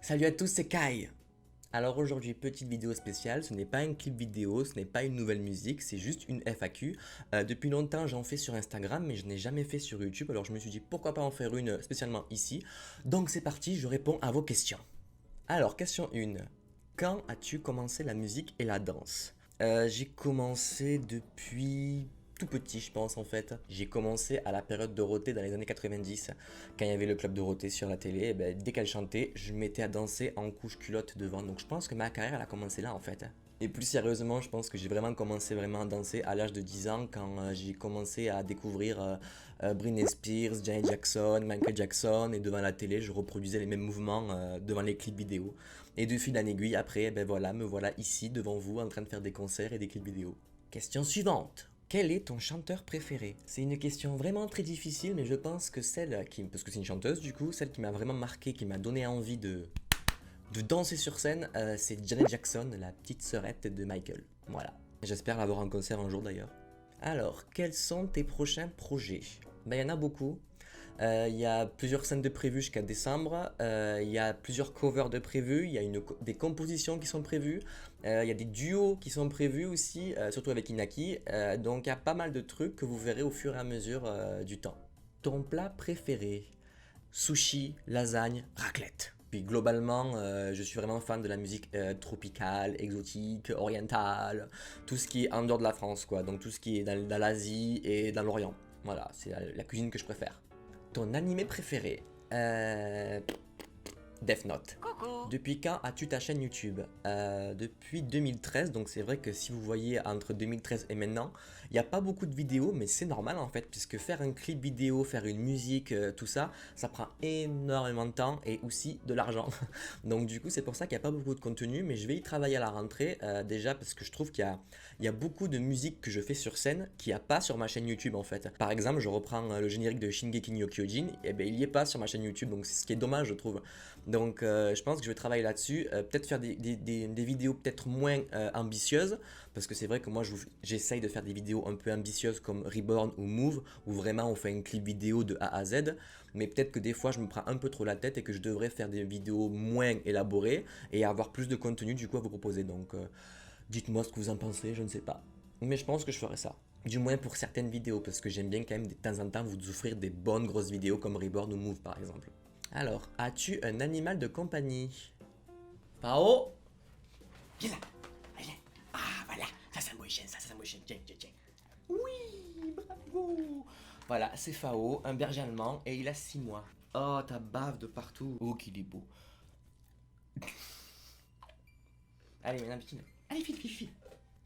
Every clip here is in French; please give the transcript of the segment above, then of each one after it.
Salut à tous, c'est Kai. Alors aujourd'hui, petite vidéo spéciale, ce n'est pas un clip vidéo, ce n'est pas une nouvelle musique, c'est juste une FAQ. Depuis longtemps, j'en fais sur Instagram, mais je n'ai jamais fait sur YouTube, alors je me suis dit pourquoi pas en faire une spécialement ici. Donc c'est parti, je réponds à vos questions. Alors, question 1. Quand as-tu commencé la musique et la danse? J'ai commencé depuis tout petit, je pense en fait. J'ai commencé à la période Dorothée dans les années 90, quand il y avait le club Dorothée sur la télé. Et ben, dès qu'elle chantait, je me mettais à danser en couche culotte devant. Donc je pense que ma carrière elle a commencé là en fait. Et plus sérieusement, je pense que j'ai vraiment commencé vraiment à danser à l'âge de 10 ans quand j'ai commencé à découvrir Britney Spears, Janet Jackson, Michael Jackson et devant la télé, je reproduisais les mêmes mouvements devant les clips vidéo. Et de fil en aiguille, après, ben voilà, me voilà ici devant vous en train de faire des concerts et des clips vidéo. Question suivante. Quel est ton chanteur préféré? C'est une question vraiment très difficile, mais je pense que celle qui, parce que c'est une chanteuse du coup, celle qui m'a vraiment marqué, qui m'a donné envie de danser sur scène, c'est Janet Jackson, la petite sœurette de Michael. Voilà. J'espère l'avoir en concert un jour d'ailleurs. Alors, quels sont tes prochains projets? Ben, il y en a beaucoup. Il y a plusieurs scènes de prévues jusqu'à décembre. Il y a plusieurs covers de prévus. Il y a des compositions qui sont prévues. Il y a des duos qui sont prévus aussi, surtout avec Inaki. Donc il y a pas mal de trucs que vous verrez au fur et à mesure du temps. Ton plat préféré? Sushi, lasagne, raclette. Puis globalement, je suis vraiment fan de la musique tropicale, exotique, orientale, tout ce qui est en dehors de la France, quoi. Donc tout ce qui est dans l'Asie et dans l'Orient. Voilà, c'est la cuisine que je préfère. Ton animé préféré? Death Note. Coucou. Depuis quand as-tu ta chaîne YouTube? Depuis 2013, donc c'est vrai que si vous voyez entre 2013 et maintenant, il n'y a pas beaucoup de vidéos, mais c'est normal en fait, puisque faire un clip vidéo, faire une musique, tout ça, ça prend énormément de temps et aussi de l'argent. Donc du coup, c'est pour ça qu'il n'y a pas beaucoup de contenu, mais je vais y travailler à la rentrée, déjà parce que je trouve qu'il y a beaucoup de musique que je fais sur scène qu'il n'y a pas sur ma chaîne YouTube en fait. Par exemple, je reprends le générique de Shingeki no Kyojin, et ben il n'y est pas sur ma chaîne YouTube, donc c'est ce qui est dommage je trouve. Donc je pense que je vais travailler là-dessus, peut-être faire des vidéos peut-être moins ambitieuses, parce que c'est vrai que moi j'essaye de faire des vidéos un peu ambitieuses comme Reborn ou Move, où vraiment on fait un clip vidéo de A à Z, mais peut-être que des fois je me prends un peu trop la tête et que je devrais faire des vidéos moins élaborées et avoir plus de contenu du coup à vous proposer. Donc dites-moi ce que vous en pensez, je ne sais pas. Mais je pense que je ferai ça. Du moins pour certaines vidéos, parce que j'aime bien quand même de temps en temps vous offrir des bonnes grosses vidéos comme Reborn ou Move par exemple. Alors, as-tu un animal de compagnie? Pao? Viens là, viens. Ah voilà, ça c'est un beau chien, ça c'est un beau chien, tiens, tiens, tiens. Oui, bravo. Voilà, c'est Fao, un berger allemand, et il a 6 mois. Oh, ta bave de partout. Oh, qu'il est beau. Allez, maintenant, petit. Allez, file, file, file.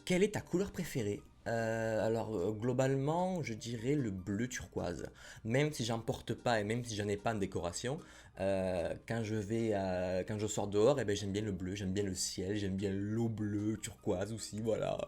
Quelle est ta couleur préférée? Alors globalement, je dirais le bleu turquoise. Même si j'en porte pas et même si j'en ai pas en décoration, quand je sors dehors, eh ben, j'aime bien le bleu, j'aime bien le ciel, j'aime bien l'eau bleue turquoise aussi, voilà.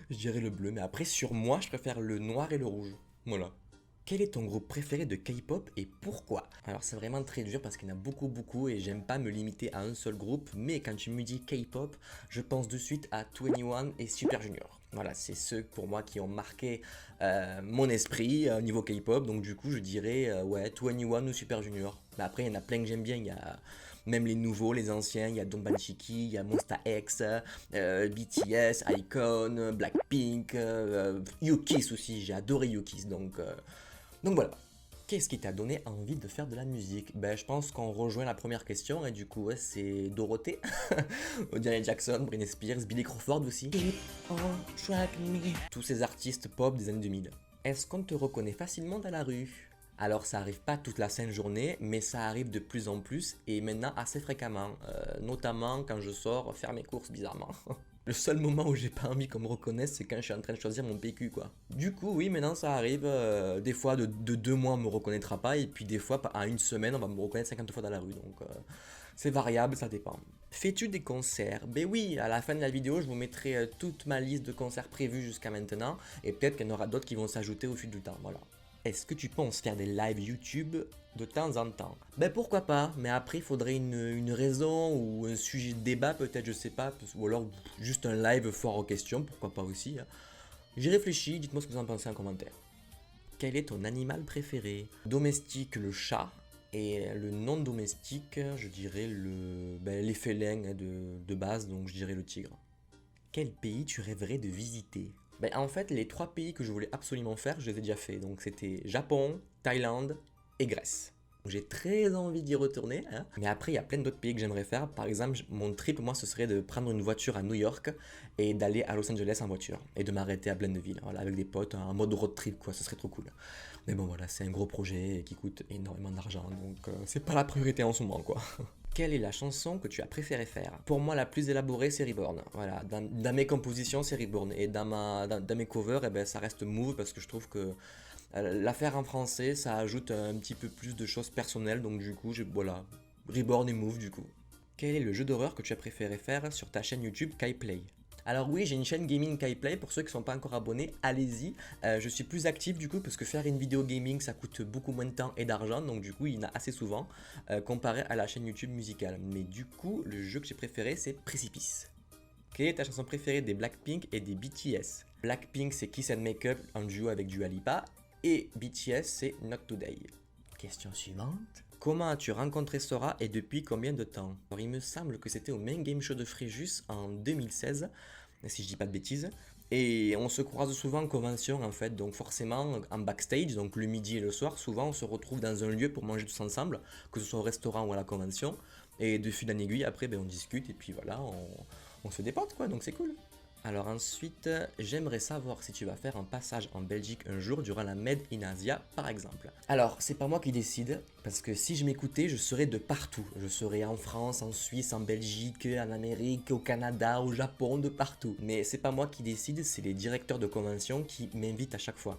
Je dirais le bleu, mais après sur moi, je préfère le noir et le rouge. Voilà. Quel est ton groupe préféré de K-pop et pourquoi? Alors c'est vraiment très dur parce qu'il y en a beaucoup beaucoup et j'aime pas me limiter à un seul groupe, mais quand tu me dis K-pop, je pense de suite à 21 et Super Junior. Voilà, c'est ceux pour moi qui ont marqué mon esprit au niveau K-pop, donc du coup je dirais ouais 21 ou Super Junior. Mais après il y en a plein que j'aime bien, il y a même les nouveaux, les anciens, il y a Donbanchiki, il y a Monsta X, BTS, iKON, Blackpink, U-KISS aussi, j'ai adoré U-KISS donc voilà. Qu'est-ce qui t'a donné envie de faire de la musique? Ben, je pense qu'on rejoint la première question et du coup, ouais, c'est Dorothée, Janet Jackson, Britney Spears, Billy Crawford aussi. Keep on track me. Tous ces artistes pop des années 2000. Est-ce qu'on te reconnaît facilement dans la rue? Alors ça arrive pas toute la sainte journée, mais ça arrive de plus en plus et maintenant assez fréquemment, notamment quand je sors faire mes courses bizarrement. Le seul moment où j'ai pas envie qu'on me reconnaisse, c'est quand je suis en train de choisir mon PQ, quoi. Du coup, oui, maintenant ça arrive. Des fois, de 2 mois, on me reconnaîtra pas. Et puis, des fois, à une semaine, on va me reconnaître 50 fois dans la rue. Donc, c'est variable, ça dépend. Fais-tu des concerts? Ben oui, à la fin de la vidéo, je vous mettrai toute ma liste de concerts prévus jusqu'à maintenant. Et peut-être qu'il y en aura d'autres qui vont s'ajouter au fil du temps. Voilà. Est-ce que tu penses faire des lives YouTube de temps en temps? Ben pourquoi pas, mais après il faudrait une raison ou un sujet de débat peut-être, je sais pas, ou alors juste un live fort aux questions, pourquoi pas aussi. Hein. J'y réfléchis, dites-moi ce que vous en pensez en commentaire. Quel est ton animal préféré? Domestique le chat, Et le non domestique, je dirais les félins hein, de base, donc je dirais le tigre. Quel pays tu rêverais de visiter? En fait, les 3 pays que je voulais absolument faire, je les ai déjà fait. Donc c'était Japon, Thaïlande et Grèce. J'ai très envie d'y retourner, hein. Mais après, il y a plein d'autres pays que j'aimerais faire. Par exemple, mon trip, moi, ce serait de prendre une voiture à New York et d'aller à Los Angeles en voiture. Et de m'arrêter à Blainville, voilà, avec des potes, en mode road trip, quoi. Ce serait trop cool. Mais bon, voilà, c'est un gros projet qui coûte énormément d'argent. Donc, c'est pas la priorité en ce moment, quoi. Quelle est la chanson que tu as préféré faire? Pour moi, la plus élaborée, c'est Reborn. Voilà, dans mes compositions, c'est Reborn. Et dans mes covers, eh ben, ça reste Move parce que je trouve que la faire en français, ça ajoute un petit peu plus de choses personnelles. Donc, du coup, voilà, Reborn et Move, du coup. Quel est le jeu d'horreur que tu as préféré faire sur ta chaîne YouTube KaiPlay? Alors oui, j'ai une chaîne gaming KaiPlay, pour ceux qui ne sont pas encore abonnés, allez-y. Je suis plus actif du coup parce que faire une vidéo gaming ça coûte beaucoup moins de temps et d'argent, donc du coup il y en a assez souvent comparé à la chaîne YouTube musicale. Mais du coup, le jeu que j'ai préféré c'est Precipice. Quelle est ta chanson préférée des Blackpink et des BTS? Blackpink c'est Kiss and Make Up en duo avec Dua Lipa et BTS c'est Not Today. Question suivante. Comment as-tu rencontré Sora et depuis combien de temps? Alors, il me semble que c'était au Main Game Show de Fréjus en 2016, si je dis pas de bêtises. Et on se croise souvent en convention en fait, donc forcément en backstage, donc le midi et le soir, souvent on se retrouve dans un lieu pour manger tous ensemble, que ce soit au restaurant ou à la convention. Et de fil en aiguille, après on discute et puis voilà, on se déporte quoi, donc c'est cool. Alors ensuite, j'aimerais savoir si tu vas faire un passage en Belgique un jour durant la Made in Asia par exemple. Alors, c'est pas moi qui décide, parce que si je m'écoutais, je serais de partout. Je serais en France, en Suisse, en Belgique, en Amérique, au Canada, au Japon, de partout. Mais c'est pas moi qui décide, c'est les directeurs de convention qui m'invitent à chaque fois.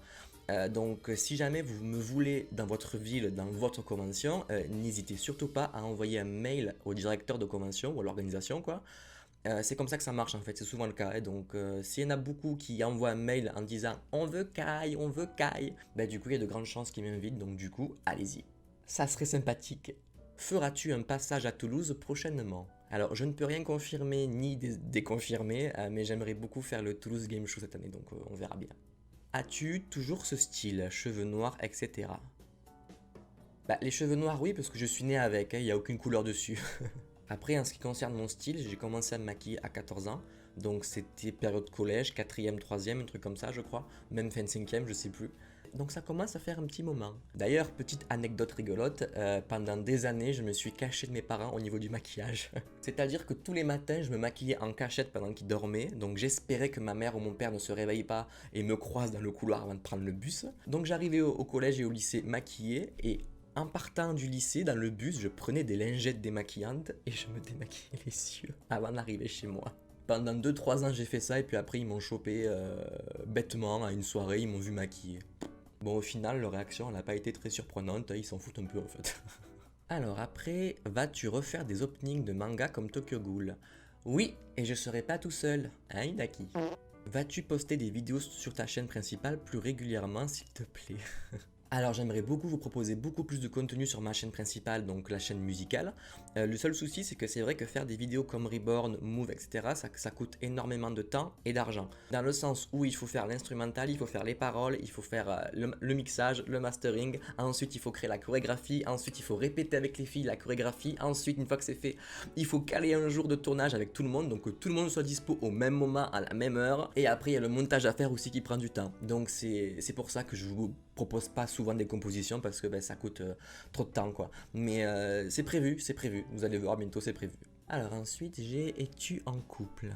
Donc si jamais vous me voulez dans votre ville, dans votre convention, n'hésitez surtout pas à envoyer un mail au directeur de convention ou à l'organisation quoi. C'est comme ça que ça marche en fait, c'est souvent le cas. Et donc, s'il y en a beaucoup qui envoient un mail en disant on veut Kai, bah, du coup, il y a de grandes chances qu'ils m'invitent. Donc, du coup, allez-y. Ça serait sympathique. Feras-tu un passage à Toulouse prochainement? Alors, je ne peux rien confirmer ni déconfirmer, mais j'aimerais beaucoup faire le Toulouse Game Show cette année, donc on verra bien. As-tu toujours ce style, cheveux noirs, etc. Bah, les cheveux noirs, oui, parce que je suis né avec, hein, il n'y a aucune couleur dessus. Après, en ce qui concerne mon style, j'ai commencé à me maquiller à 14 ans. Donc c'était période collège, 4e, 3e, un truc comme ça, je crois. Même fin de 5e, je sais plus. Donc ça commence à faire un petit moment. D'ailleurs, petite anecdote rigolote, pendant des années, je me suis caché de mes parents au niveau du maquillage. C'est-à-dire que tous les matins, je me maquillais en cachette pendant qu'ils dormaient. Donc j'espérais que ma mère ou mon père ne se réveillent pas et me croisent dans le couloir avant de prendre le bus. Donc j'arrivais au collège et au lycée maquillé et en partant du lycée, dans le bus, je prenais des lingettes démaquillantes et je me démaquillais les yeux avant d'arriver chez moi. Pendant 2-3 ans, j'ai fait ça et puis après, ils m'ont chopé bêtement à une soirée, ils m'ont vu maquiller. Bon, au final, leur réaction, elle n'a pas été très surprenante, ils s'en foutent un peu en fait. Alors après, vas-tu refaire des openings de manga comme Tokyo Ghoul? Oui, et je serai pas tout seul, hein Hidaki? Vas-tu poster des vidéos sur ta chaîne principale plus régulièrement, s'il te plaît? Alors j'aimerais beaucoup vous proposer beaucoup plus de contenu sur ma chaîne principale, donc la chaîne musicale. Le seul souci c'est que c'est vrai que faire des vidéos comme Reborn, Move, etc. ça coûte énormément de temps et d'argent. Dans le sens où il faut faire l'instrumental, il faut faire les paroles, il faut faire le mixage, le mastering, ensuite il faut créer la chorégraphie, ensuite il faut répéter avec les filles la chorégraphie, ensuite une fois que c'est fait, il faut caler un jour de tournage avec tout le monde, donc que tout le monde soit dispo au même moment, à la même heure, et après il y a le montage à faire aussi qui prend du temps. Donc c'est pour ça que je vous propose pas souvent des compositions parce que ça coûte trop de temps quoi. Mais c'est prévu, vous allez voir bientôt c'est prévu. Alors ensuite j'ai Es-tu en couple?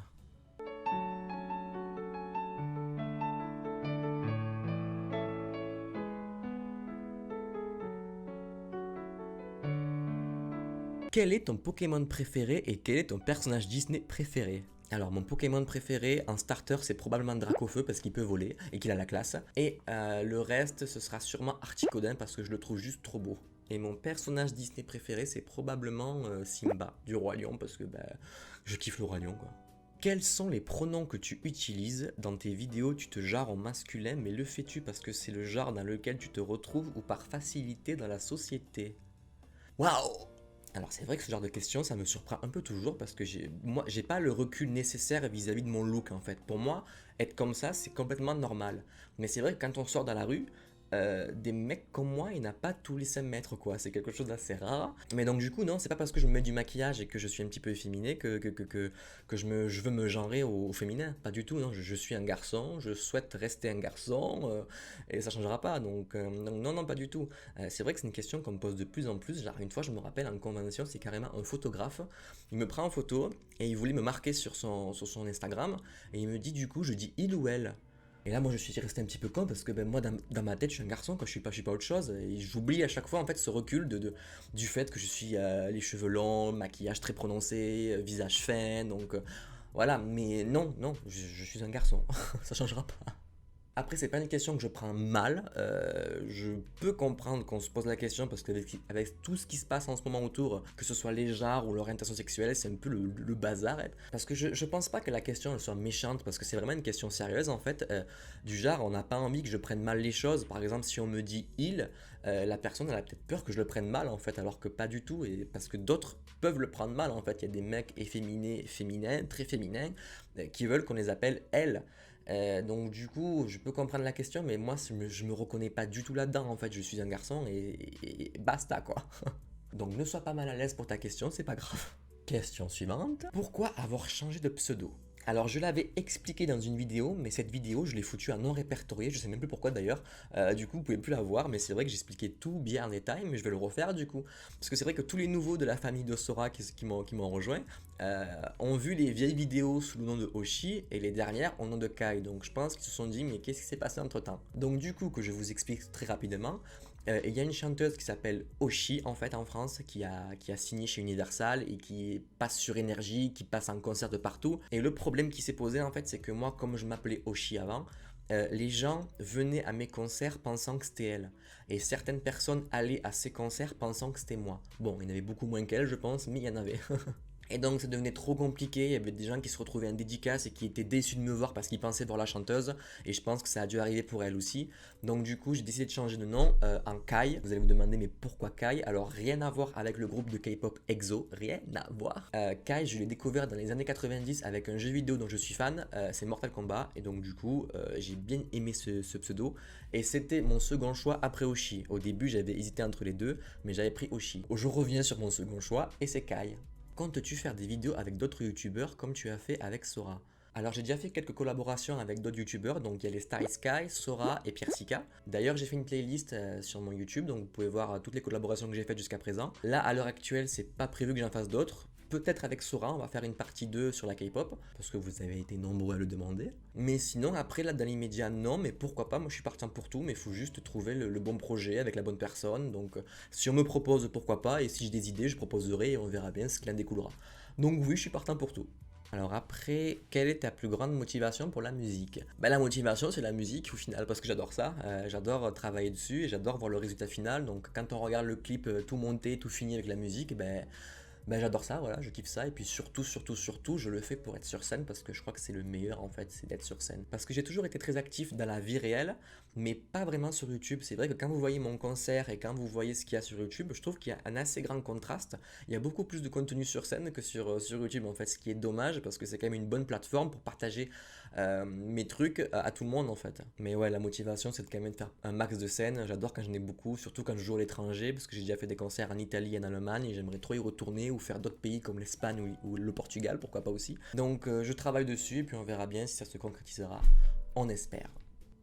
Quel est ton Pokémon préféré et quel est ton personnage Disney préféré? Alors mon Pokémon préféré en starter c'est probablement Dracofeu parce qu'il peut voler et qu'il a la classe. Et le reste ce sera sûrement Articodin parce que je le trouve juste trop beau. Et mon personnage Disney préféré c'est probablement Simba du Roi Lion parce que je kiffe le Roi Lion quoi. Quels sont les pronoms que tu utilises dans tes vidéos? Tu te genres en masculin mais le fais-tu parce que c'est le genre dans lequel tu te retrouves ou par facilité dans la société? Waouh! Alors c'est vrai que ce genre de questions, ça me surprend un peu toujours parce que j'ai pas le recul nécessaire vis-à-vis de mon look en fait. Pour moi, être comme ça, c'est complètement normal. Mais c'est vrai que quand on sort dans la rue, des mecs comme moi, il n'y en a pas tous les 5 mètres, quoi. C'est quelque chose d'assez rare. Mais donc, du coup, non, c'est pas parce que je me mets du maquillage et que je suis un petit peu efféminé que je veux me genrer au féminin. Pas du tout, non. Je suis un garçon, je souhaite rester un garçon et ça changera pas. Donc, non, non, pas du tout. C'est vrai que c'est une question qu'on me pose de plus en plus. Genre, une fois, je me rappelle en convention, c'est carrément un photographe. Il me prend en photo et il voulait me marquer sur son Instagram. Et il me dit, du coup, je dis il ou elle. Et là, moi, je suis resté un petit peu con parce que ben, moi, dans ma tête, je suis un garçon, quand je suis pas autre chose. Et j'oublie à chaque fois, en fait, ce recul du fait que je suis les cheveux longs, maquillage très prononcé, visage fin. Donc, voilà. Mais non, non, je suis un garçon. Ça changera pas. Après, c'est pas une question que je prends mal. Je peux comprendre qu'on se pose la question parce qu'avec tout ce qui se passe en ce moment autour, que ce soit les genres ou l'orientation sexuelle, c'est un peu le bazar. Parce que je pense pas que la question elle soit méchante parce que c'est vraiment une question sérieuse en fait. Du genre, on n'a pas envie que je prenne mal les choses. Par exemple, si on me dit il, la personne elle a peut-être peur que je le prenne mal en fait, alors que pas du tout. Et parce que d'autres peuvent le prendre mal en fait. Il y a des mecs efféminés, féminins, très féminins, qui veulent qu'on les appelle elles. Donc du coup, je peux comprendre la question, mais moi, je me reconnais pas du tout là-dedans. En fait, je suis un garçon et basta quoi. Donc ne sois pas mal à l'aise pour ta question, c'est pas grave. Question suivante. Pourquoi avoir changé de pseudo? Alors je l'avais expliqué dans une vidéo, mais cette vidéo je l'ai foutue à non répertorié, je sais même plus pourquoi d'ailleurs. Du coup vous pouvez plus la voir, mais c'est vrai que j'expliquais tout bien en détail, mais je vais le refaire du coup. Parce que c'est vrai que tous les nouveaux de la famille de Sora qui m'ont rejoint ont vu les vieilles vidéos sous le nom de Hoshi et les dernières au nom de Kai. Donc je pense qu'ils se sont dit mais qu'est-ce qui s'est passé entre temps? Donc du coup que je vous explique très rapidement. Il y a une chanteuse qui s'appelle Hoshi en fait en France qui a signé chez Universal et qui passe sur Énergie, qui passe en concert de partout. Et le problème qui s'est posé en fait c'est que moi comme je m'appelais Hoshi avant, les gens venaient à mes concerts pensant que c'était elle. Et certaines personnes allaient à ces concerts pensant que c'était moi. Bon, il y en avait beaucoup moins qu'elle je pense, mais il y en avait. Et donc ça devenait trop compliqué, il y avait des gens qui se retrouvaient en dédicace et qui étaient déçus de me voir parce qu'ils pensaient voir la chanteuse, et je pense que ça a dû arriver pour elle aussi. Donc du coup j'ai décidé de changer de nom en Kai. Vous allez vous demander mais pourquoi Kai? Alors rien à voir avec le groupe de K-pop EXO, rien à voir. Kai je l'ai découvert dans les années 90 avec un jeu vidéo dont je suis fan, c'est Mortal Kombat, et donc du coup j'ai bien aimé ce pseudo, et c'était mon second choix après Hoshi. Au début j'avais hésité entre les deux, mais j'avais pris Hoshi. Je reviens sur mon second choix, et c'est Kai. Comptes-tu faire des vidéos avec d'autres youtubeurs comme tu as fait avec Sora? Alors j'ai déjà fait quelques collaborations avec d'autres youtubeurs, donc il y a les Starry Sky, Sora et Pierre Sika. D'ailleurs j'ai fait une playlist sur mon YouTube, donc vous pouvez voir toutes les collaborations que j'ai faites jusqu'à présent. Là à l'heure actuelle c'est pas prévu que j'en fasse d'autres. Peut-être avec Sora, on va faire une partie 2 sur la K-pop, parce que vous avez été nombreux à le demander. Mais sinon, après, là, dans l'immédiat, non, mais pourquoi pas, moi je suis partant pour tout, mais il faut juste trouver le bon projet avec la bonne personne. Donc, si on me propose, pourquoi pas, et si j'ai des idées, je proposerai et on verra bien ce qu'il en découlera. Donc oui, je suis partant pour tout. Alors après, quelle est ta plus grande motivation pour la musique? Ben, la motivation, c'est la musique au final, parce que j'adore ça. J'adore travailler dessus et j'adore voir le résultat final. Donc quand on regarde le clip tout monté, tout fini avec la musique, ben j'adore ça, voilà, je kiffe ça. Et puis surtout, je le fais pour être sur scène parce que je crois que c'est le meilleur en fait, c'est d'être sur scène. Parce que j'ai toujours été très actif dans la vie réelle, mais pas vraiment sur YouTube. C'est vrai que quand vous voyez mon concert et quand vous voyez ce qu'il y a sur YouTube, je trouve qu'il y a un assez grand contraste. Il y a beaucoup plus de contenu sur scène que sur YouTube en fait, ce qui est dommage parce que c'est quand même une bonne plateforme pour partager mes trucs à tout le monde en fait. Mais ouais, la motivation c'est de quand même de faire un max de scènes. J'adore quand j'en ai beaucoup, surtout quand je joue à l'étranger parce que j'ai déjà fait des concerts en Italie et en Allemagne et j'aimerais trop y retourner ou faire d'autres pays comme l'Espagne ou le Portugal, pourquoi pas aussi. Donc je travaille dessus et puis on verra bien si ça se concrétisera. On espère.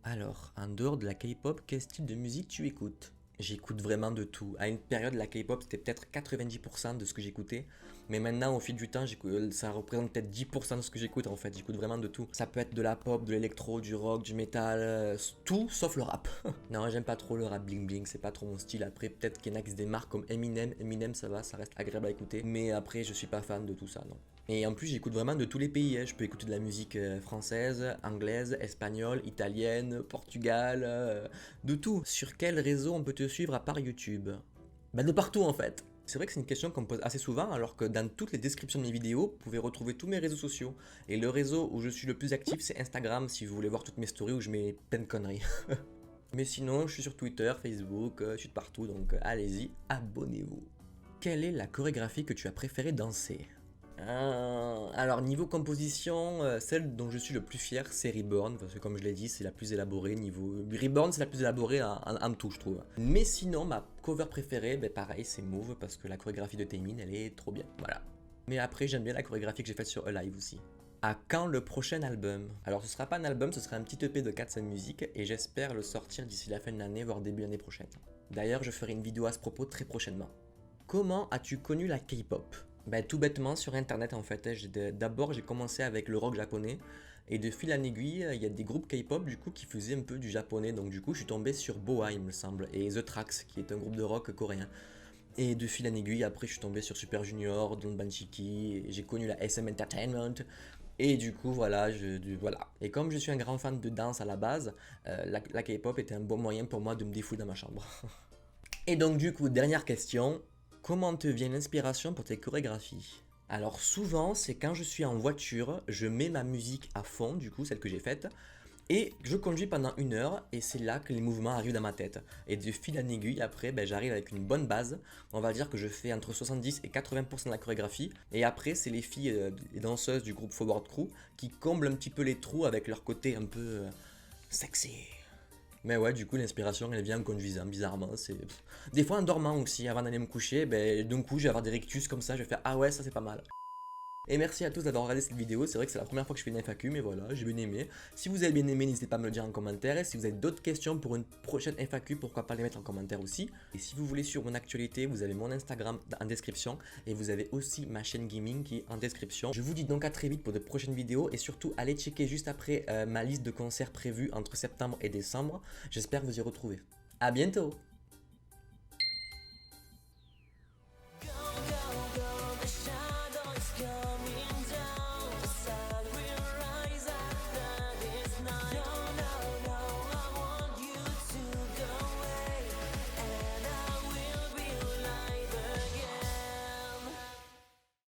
Alors, en dehors de la K-pop, quel style de musique tu écoutes? J'écoute vraiment de tout. À une période, la K-pop c'était peut-être 90% de ce que j'écoutais. Mais maintenant, au fil du temps, ça représente peut-être 10% de ce que j'écoute en fait. J'écoute vraiment de tout. Ça peut être de la pop, de l'électro, du rock, du métal, tout sauf le rap. Non, j'aime pas trop le rap bling bling, c'est pas trop mon style. Après, peut-être qu'il y en a qui se démarquent comme Eminem. Eminem, ça va, ça reste agréable à écouter. Mais après, je suis pas fan de tout ça, non. Et en plus, j'écoute vraiment de tous les pays. Je peux écouter de la musique française, anglaise, espagnole, italienne, Portugal, de tout. Sur quel réseau on peut te suivre à part YouTube? Bah de partout en fait. C'est vrai que c'est une question qu'on me pose assez souvent, alors que dans toutes les descriptions de mes vidéos, vous pouvez retrouver tous mes réseaux sociaux. Et le réseau où je suis le plus actif, c'est Instagram, si vous voulez voir toutes mes stories où je mets plein de conneries. Mais sinon, je suis sur Twitter, Facebook, je suis de partout, donc allez-y, abonnez-vous. Quelle est la chorégraphie que tu as préféré danser? Alors niveau composition, celle dont je suis le plus fier c'est Reborn, parce que comme je l'ai dit c'est la plus élaborée niveau... Reborn c'est la plus élaborée en tout je trouve. Mais sinon ma cover préférée, ben pareil c'est Move, parce que la chorégraphie de Taemin elle est trop bien, voilà. Mais après j'aime bien la chorégraphie que j'ai faite sur Alive aussi. À quand le prochain album? Alors ce sera pas un album, ce sera un petit EP de 4-5 musiques et j'espère le sortir d'ici la fin de l'année, voire début l'année prochaine. D'ailleurs je ferai une vidéo à ce propos très prochainement. Comment as-tu connu la K-pop? Ben, tout bêtement sur internet en fait. D'abord j'ai commencé avec le rock japonais et de fil en aiguille il y a des groupes K-pop du coup qui faisaient un peu du japonais, donc du coup je suis tombé sur Boa il me semble et The Trax qui est un groupe de rock coréen. Et de fil en aiguille après je suis tombé sur Super Junior, Don Banchiki, j'ai connu la SM Entertainment. Et du coup, voilà, voilà. Et comme je suis un grand fan de danse à la base, la K-pop était un bon moyen pour moi de me défouler dans ma chambre. Et donc du coup, dernière question, comment te vient l'inspiration pour tes chorégraphies? Alors souvent, c'est quand je suis en voiture, je mets ma musique à fond, du coup, celle que j'ai faite, et je conduis pendant 1 heure, et c'est là que les mouvements arrivent dans ma tête. Et de fil en aiguille, après, ben, j'arrive avec une bonne base. On va dire que je fais entre 70 et 80% de la chorégraphie. Et après, c'est les filles, les danseuses du groupe Forward Crew, qui comblent un petit peu les trous avec leur côté un peu sexy. Mais ouais, du coup, l'inspiration, elle vient en conduisant, bizarrement. Des fois, en dormant aussi, avant d'aller me coucher, ben, d'un coup, je vais avoir des rictus comme ça, je vais faire « Ah ouais, ça c'est pas mal ». Et merci à tous d'avoir regardé cette vidéo, c'est vrai que c'est la première fois que je fais une FAQ, mais voilà, j'ai bien aimé. Si vous avez bien aimé, n'hésitez pas à me le dire en commentaire, et si vous avez d'autres questions pour une prochaine FAQ, pourquoi pas les mettre en commentaire aussi. Et si vous voulez suivre mon actualité, vous avez mon Instagram en description, et vous avez aussi ma chaîne gaming qui est en description. Je vous dis donc à très vite pour de prochaines vidéos, et surtout allez checker juste après ma liste de concerts prévus entre septembre et décembre. J'espère vous y retrouver. À bientôt!